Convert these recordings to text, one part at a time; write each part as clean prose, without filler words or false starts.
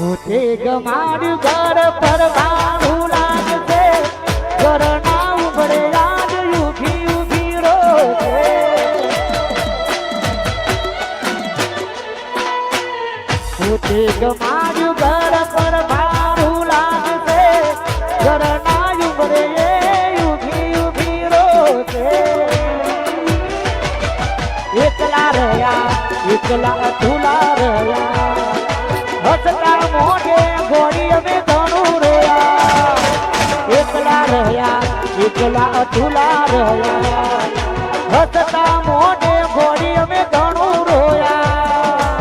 પોતે ગમાડ્યું ઘર પર ભાડું લાગશે ઘરના ઉભરે યાદ ઉભી ઉભી રોશે પોતે ગમાડ્યું ઘર પર ભાડું લાગશે ઘરના ઉભરે ઉભી ઉભી રોશે એકલા રહ્યા એકલા અધૂલા રહ્યા હસતા મોઢે ગોળી અમે ઘણું રોયા એકલા રહ્યા એકલા અધૂલા રહ્યા હસતા મોઢે ગોળી અમે ઘણું રોયા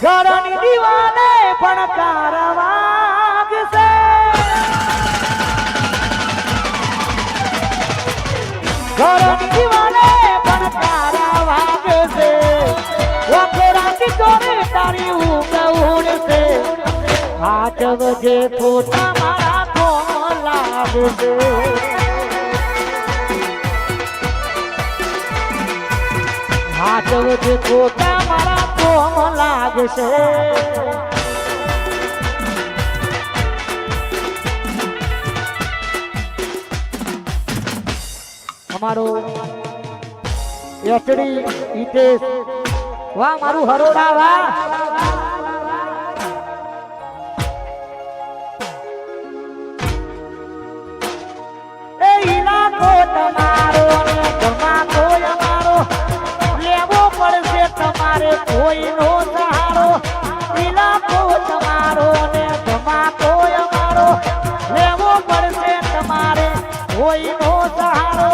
ઘરની દીવાને પણ કારવાગશે ઘરની દીવાને પણ કારવાગશે તારી ઊંઘ ઉડશે 8 વાગે પોતા મારા કોમ લાગશે 8 વાગે પોતા મારા કોમ લાગશે અમારો એચડી ઈટેશ વાહ મારું હરોડા વાહ એ ઇલાકો તમારો ને ધમાકો અમારો લેવો પડશે તમારે કોઈનો સહારો ઇલાકો તમારો ને ધમાકો અમારો લેવો પડશે તમારે કોઈનો સહારો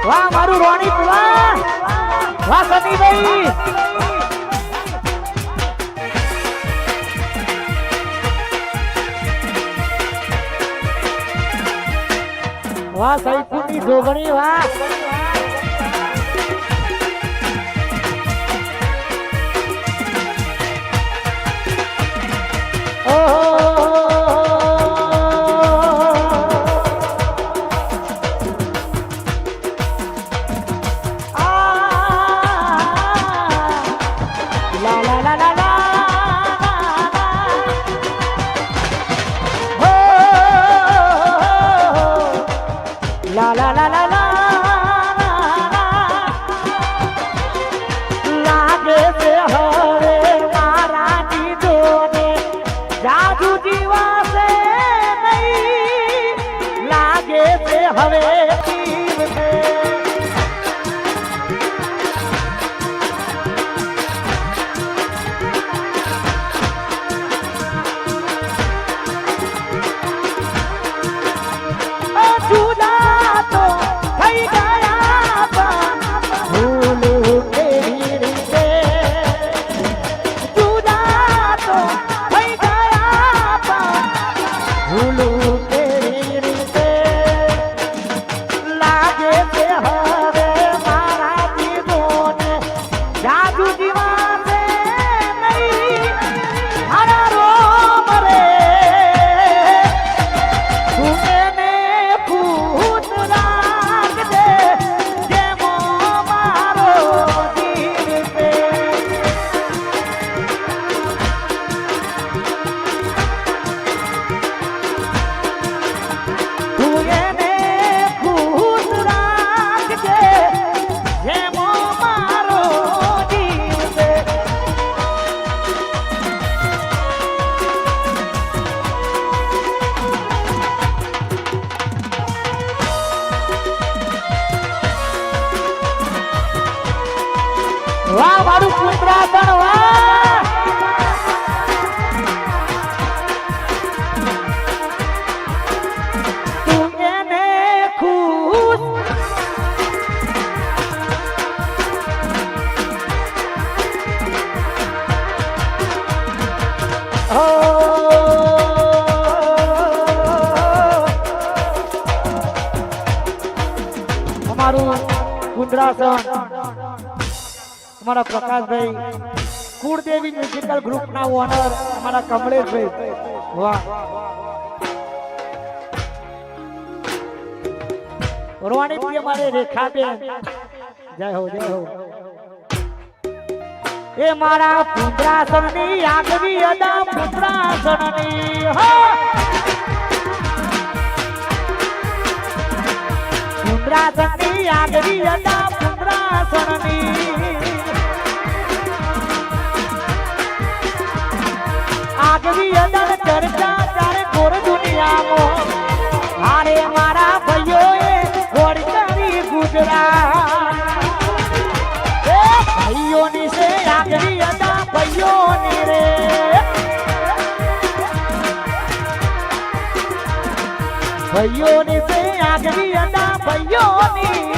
વાહ મારું રોનિત વાહ વાહ સતીભાઈ વાહ સૈફુની જોગણી વાહ લાગે છે હવે મારા દીદોને જાદુ જીવાશે નહીં લાગે છે હવે જીવશે જુદા તો થઈ ગયા પણ ભૂલું કેવી રીતે જુદા તો થઈ ગયા પણ ભૂલું કેવી રીતે લાગે છે હવે મારા જીવોને જાદુ જીવાશે નહીં મારા રોમ રે તું ભૂત રાખજે જેમો મારો જીવ છે તું એને ભૂત રાખજે જેમો મારો જીવ છે વાહ મારું પુત્રાસન વાહ પુંજરાસન અમારા પ્રકાશભાઈ કુળદેવી મ્યુઝિકલ ગ્રુપના ઓનર અમારા કમલેશભાઈ વાહ રોવાણી અમારે રેખાબેન જય હો એ મારા પુંજરાસનની આગવી અદા પુંજરાસનની હો પુંજરાસનની આગવી અદા પુંજરાસનની આગવી અદા ચર્ચા ચારે ગોર દુનિયામાં હારે મારા ભાઈઓએ ગોળકારી ગુજરાત એ ભાઈઓની છે આગવી અદા ભાઈઓની રે ભાઈઓની છે આગવી અદા ભાઈઓની